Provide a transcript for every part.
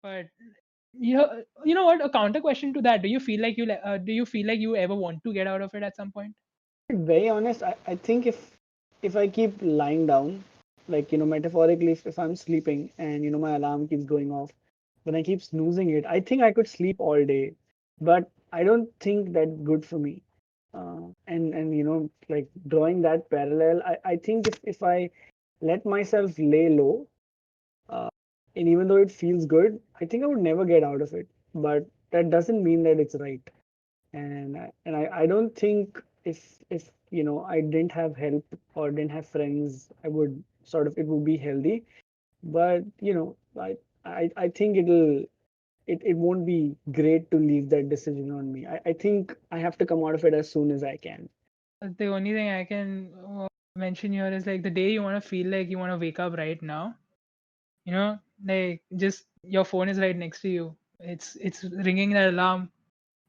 But you know what? A counter question to that: do you feel like you ever want to get out of it at some point? Very honest, I think if I keep lying down, like metaphorically, if I'm sleeping and my alarm keeps going off, when I keep snoozing it, I think I could sleep all day, but I don't think that's good for me. And like drawing that parallel, I think if I let myself lay low, uh, and even though it feels good, I think I would never get out of it. But that doesn't mean that it's right. And I don't think if I didn't have help or didn't have friends, I would sort of it would be healthy. But I think it won't be great to leave that decision on me. I think I have to come out of it as soon as I can. The only thing I can mention here is like the day you want to feel like you want to wake up right now. Like just your phone is right next to you. It's ringing that alarm.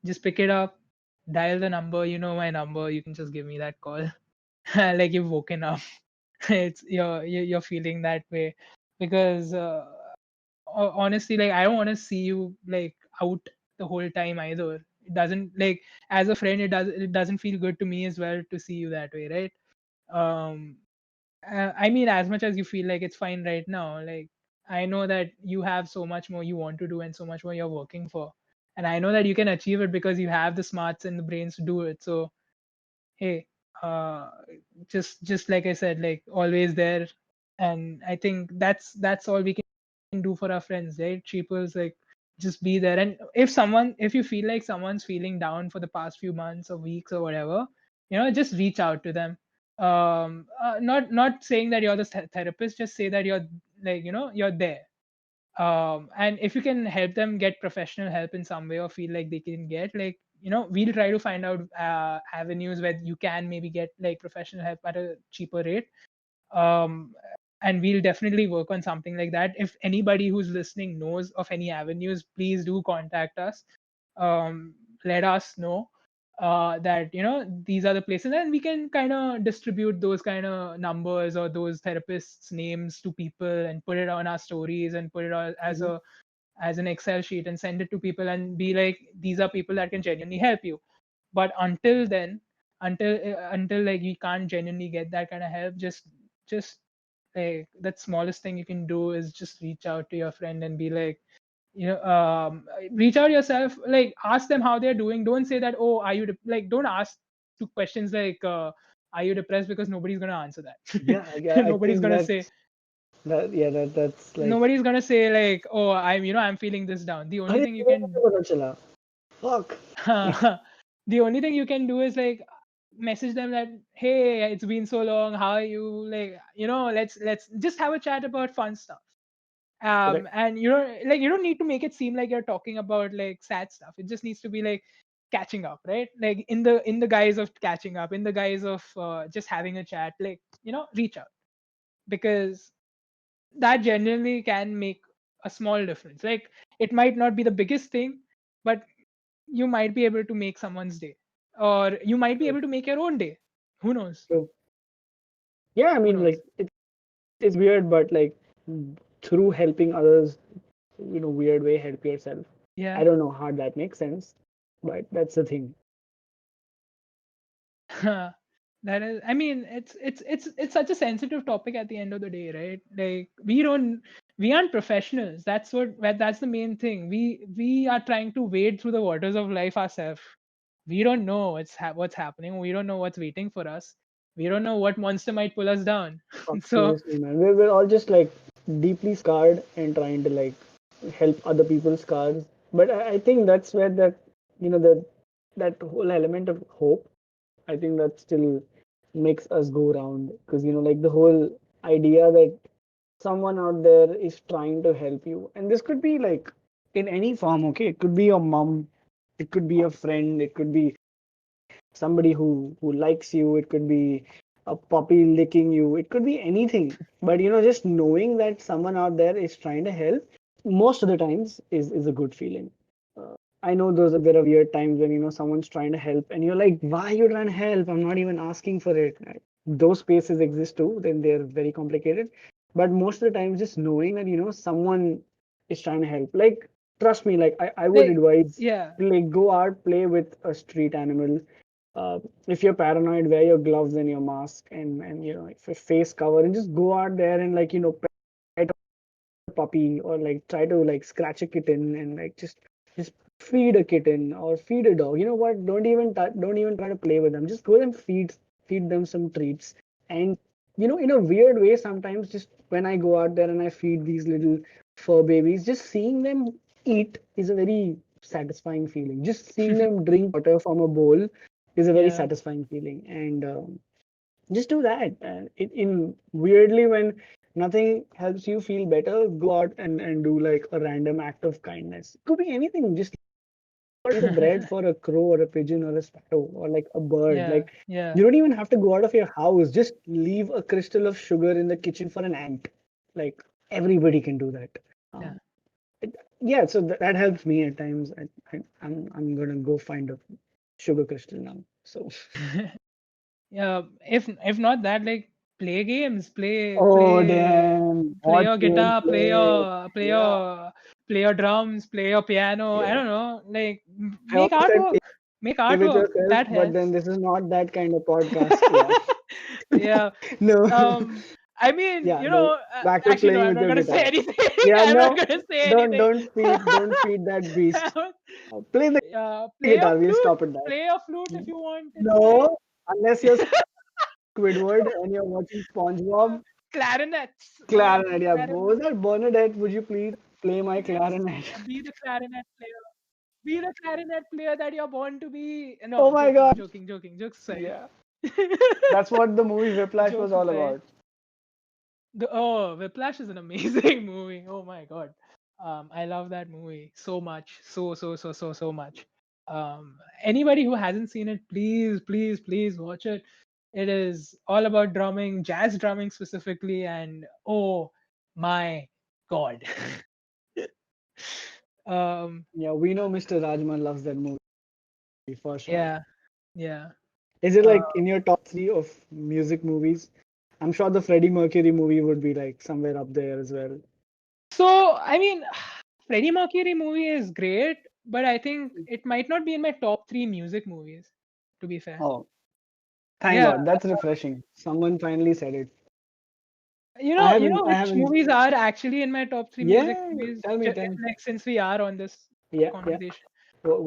Just pick it up, dial the number. You know my number. You can just give me that call. Like you've woken up. It's you're feeling that way because honestly, like I don't want to see you like out the whole time either. It doesn't like as a friend, it doesn't feel good to me as well to see you that way, right? Um, I mean, as much as you feel like it's fine right now, like I know that you have so much more you want to do and so much more you're working for, and I know that you can achieve it because you have the smarts and the brains to do it. So hey, uh, just like I said, like always there, and I think that's all we can do for our friends, right? Cheapers, like just be there, and if you feel like someone's feeling down for the past few months or weeks or whatever, just reach out to them. Not saying that you're the therapist, just say that you're like you're there. And if you can help them get professional help in some way or feel like they can get like we'll try to find out avenues where you can maybe get like professional help at a cheaper rate. um and we'll definitely work on something like that. If anybody who's listening knows of any avenues, please do contact us. um Let us know that these are the places, and we can kind of distribute those kind of numbers or those therapists names to people and put it on our stories and put it on Mhm. as an Excel sheet and send it to people and be like, these are people that can genuinely help you. But until then, until like you can't genuinely get that kind of help, just like that smallest thing you can do is just reach out to your friend and be like, reach out yourself, like ask them how they're doing. Don't say that, oh, are you like, don't ask two questions like, are you depressed, because nobody's gonna answer that. Yeah, yeah, I nobody's think gonna say that's like. nobody's gonna say like, oh, I'm feeling this down. The only अरे thing you मेरे को can नहीं पता चला. Fuck. the only thing you can do is like message them that, hey, it's been so long, how are you, like let's just have a chat about fun stuff. Correct. And you don't need to make it seem like you're talking about like sad stuff. It just needs to be like catching up, right? Like in the guise of catching up, in the guise of just having a chat, like reach out, because that genuinely can make a small difference. Like it might not be the biggest thing, but you might be able to make someone's day, or you might be True. able to make your own day. Who knows? True. Yeah, I Who mean, knows? like it's weird, but like through helping others, weird way help yourself. I Yeah. don't know how that makes sense, but that's the thing. That is, I mean, it's such a sensitive topic at the end of the day, right? Like we aren't professionals. That's the main thing. We are trying to wade through the waters of life ourselves. We don't know what's happening. We don't know what's waiting for us. We don't know what monster might pull us down. Fuck, So seriously, man. We're all just like deeply scarred and trying to like help other people's scars. But I think that's where that whole element of hope, I think that still makes us go around, because like the whole idea that someone out there is trying to help you, and this could be like in any form. Okay, it could be your mom, it could be a friend, it could be somebody who likes you, it could be a puppy licking you, it could be anything. But just knowing that someone out there is trying to help, most of the times is a good feeling. I know there are weird times when someone's trying to help and you're like, why are you trying to help? I'm not even asking for it. Right? Those spaces exist too, then they're very complicated. But most of the time, just knowing that someone is trying to help. Like, trust me, like I would Like, advise, yeah. like, go out, play with a street animal. If you're paranoid, wear your gloves and your mask, and if your face cover, and just go out there and, like, pet a puppy, or like try to like scratch a kitten, and like just feed a kitten or feed a dog. You know what? Don't even try to play with them. Just go and feed them some treats. And in a weird way, sometimes just when I go out there and I feed these little fur babies, just seeing them eat is a very satisfying feeling. Just seeing them drink water from a bowl is a very Yeah. satisfying feeling. And just do that. In weirdly, when nothing helps you feel better, go out and do like a random act of kindness. Could be anything. Just piece of bread for a crow or a pigeon or a sparrow or like a bird. Yeah. Like, Yeah. you don't even have to go out of your house. Just leave a crystal of sugar in the kitchen for an ant. Like, everybody can do that. Yeah. Um, yeah, so that helps me at times. I'm gonna go find a sugar crystal now. So, Yeah. If not that, like, play games, oh damn, play what your game guitar, play? Yeah. play your drums, play your piano. I Yeah. don't know. Like, I make almost said artwork. Make play with artwork. yourself, That but helps. then this is not that kind of podcast. Yeah. Yeah. No. I mean, Yeah, no. Back to actually, no, playing I'm with not your gonna say guitar. anything. Yeah, I'm not no. gonna say Don't anything. don't feed that beast. Play the Play your guitar. We'll flute. stop at that. Play your flute if you want. It's fine. No, unless you're Squidward and you're watching SpongeBob. Clarinets. Clarinet, yeah. What was Clarinet. that? Bernadette, would you please play my Yes. clarinet? Be the clarinet player. Be the clarinet player that you're born to be. Oh No, my joking, God. joking, joking. Jokes aside. Yeah. That's what the movie Whiplash was Jokes all aside. about. Whiplash is an amazing movie. Oh my god. I love that movie so much. So much. Anybody who hasn't seen it, please watch it. It is all about drumming, jazz drumming specifically, and oh my god. um, Yeah, we know Mr. Rajman loves that movie for sure. yeah, yeah. Is it Uh, like in your top three of music movies? I'm sure the Freddie Mercury movie would be like somewhere up there as well. so I mean, Freddie Mercury movie is great, but I think it might not be in my top three music movies. To be fair. Oh, thank Yeah, God. That's refreshing. Someone finally said it. you know I which haven't. movies are actually in my top three music Yeah, movies? tell me, tell me. Like, since we are on this Yeah, yeah. conversation. What?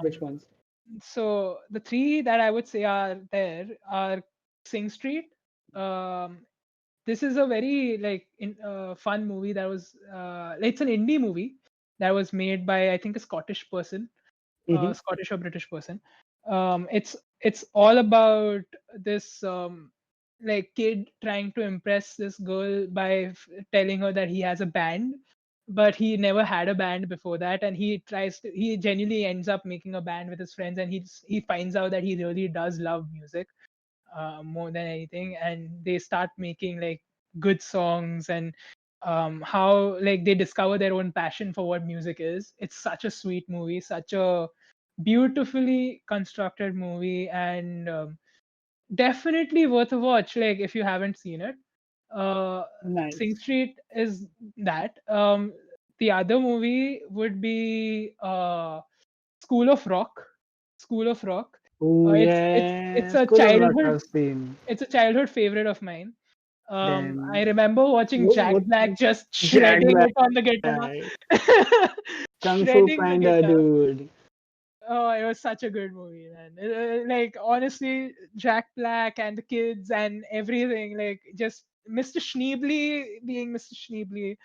Which Um, ones? so the three that I would say are there are Sing Street. Um, this is a very fun movie that was it's an indie movie that was made by I think a Scottish person, Hmm. Scottish or British person. It's all about this like kid trying to impress this girl by telling her that he has a band, but he never had a band before that, and he genuinely ends up making a band with his friends, and he finds out that he really does love music more than anything, and they start making like good songs, and how like they discover their own passion for what music is. It's such a sweet movie, such a beautifully constructed movie, and definitely worth a watch, like if you haven't seen it. uh Sing Nice. Street is that. The other movie would be School of Rock. School of Rock. Oh It's yeah, a School of Rock childhood I've seen. favorite of mine. I Then remember watching Jack what? Black just Jack shredding Black, it on the guitar. Kung Fu Shredding the Panda, guitar. dude. Oh, it was such a good movie, man. Like, honestly, Jack Black and the kids and everything, like, just Mr. Schneebly being Mr. Schneebly.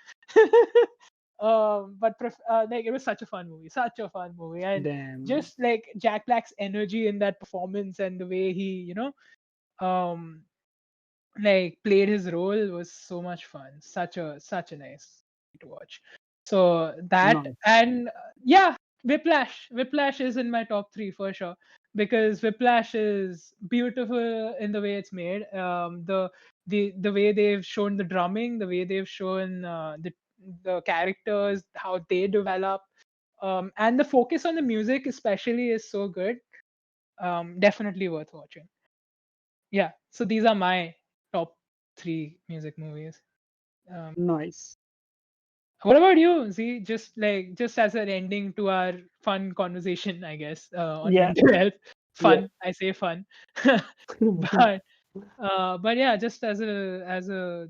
Like, it was such a fun movie, and Damn. just like Jack Black's energy in that performance and the way he, um, like played his role was so much fun. Such a nice to watch. So that, Nice. and yeah, Whiplash is in my top three for sure, because Whiplash is beautiful in the way it's made. The way they've shown the drumming, the way they've shown the characters, how they develop, and the focus on the music especially is so good. Definitely worth watching. Yeah, so these are my top three music movies. Um, Nice. What about you? See, just as an ending to our fun conversation, I guess, on Yeah, mental health. yeah. Fun, I say fun, but yeah, just as a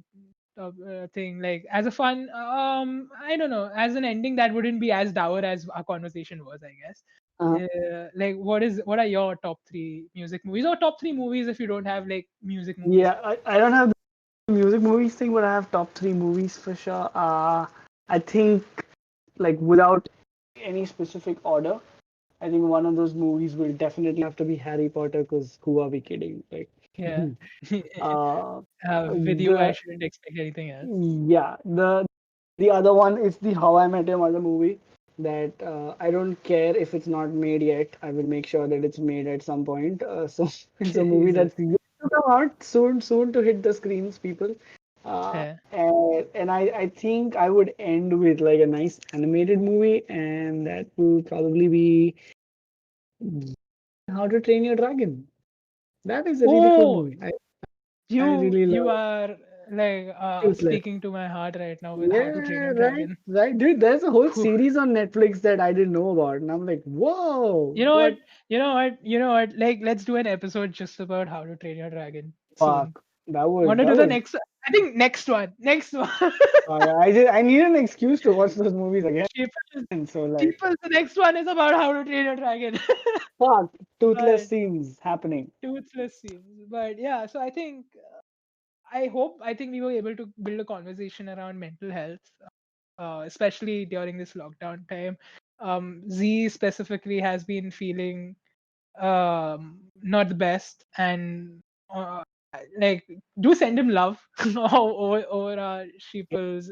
thing, like as a fun, I don't know, as an ending that wouldn't be as dour as our conversation was, I guess. uh, Like, what are your top three music movies, or top three movies if you don't have like music movies? yeah, I don't have the music movies thing, but I have top three movies for sure. I think like without any specific order, I think one of those movies will definitely have to be Harry Potter because who are we kidding? Like, Yeah. uh, With you, I the shouldn't expect anything else. yeah, the other one is the How I Met Your Mother movie. That I don't care if it's not made yet. I will make sure that it's made at some point. So it's a movie Is it? that's going to come out soon, soon to hit the screens, people. Yeah. And I think I would end with like a nice animated movie, and that will probably be How to Train Your Dragon. That is a really cool Oh, movie. I you really you love are like Toothless. speaking to my heart right now with How to Train Yeah, Your right, Dragon. right, dude. There's a whole Whew. series on Netflix that I didn't know about, and I'm like, whoa, You know what? what You know what? Like, let's do an episode just about How to Train Your Dragon soon. fuck? That Want would to that do the would. next? I think next one. Next one. I need an excuse to watch those movies again. Sheeples. So like, Sheeples. The next one is about How to Train Your Dragon. fuck, toothless But scenes happening. toothless scenes. But yeah, so I think we were able to build a conversation around mental health, especially during this lockdown time. Z specifically has been feeling not the best, and uh, like, do send him love over our sheeples,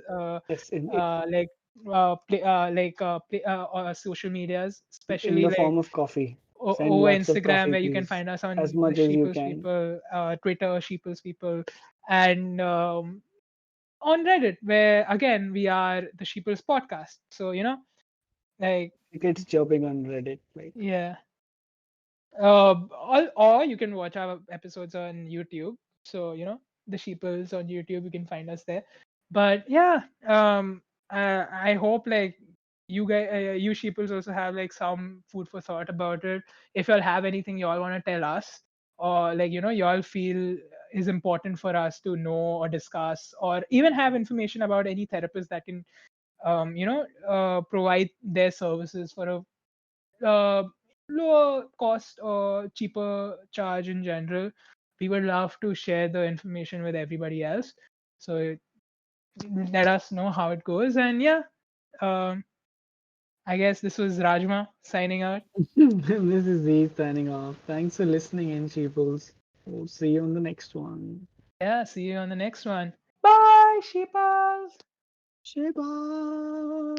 Yes, like social medias, in especially the like form of coffee. Send over lots of Instagram, coffee, where you can please, find us as on the much as you Sheeples can. People, Twitter, Sheeples People, and on Reddit, where again we are the Sheeples Podcast. So, like, Crickets chirping on Reddit, like. yeah. Or you can watch our episodes on YouTube. So, the Sheeples on YouTube, you can find us there. But yeah, I hope like you guys, you Sheeples also have like some food for thought about it. If y'all have anything y'all want to tell us, or like, y'all feel is important for us to know or discuss, or even have information about any therapist that can, provide their services for a lower cost or cheaper charge in general. We would love to share the information with everybody else. So let us know how it goes. And yeah, um, I guess this was Rajma signing out. This is Z signing off. Thanks for listening in, Sheeples. We'll see you on the next one. Yeah, see you on the next one. Bye, sheepers. Sheeples.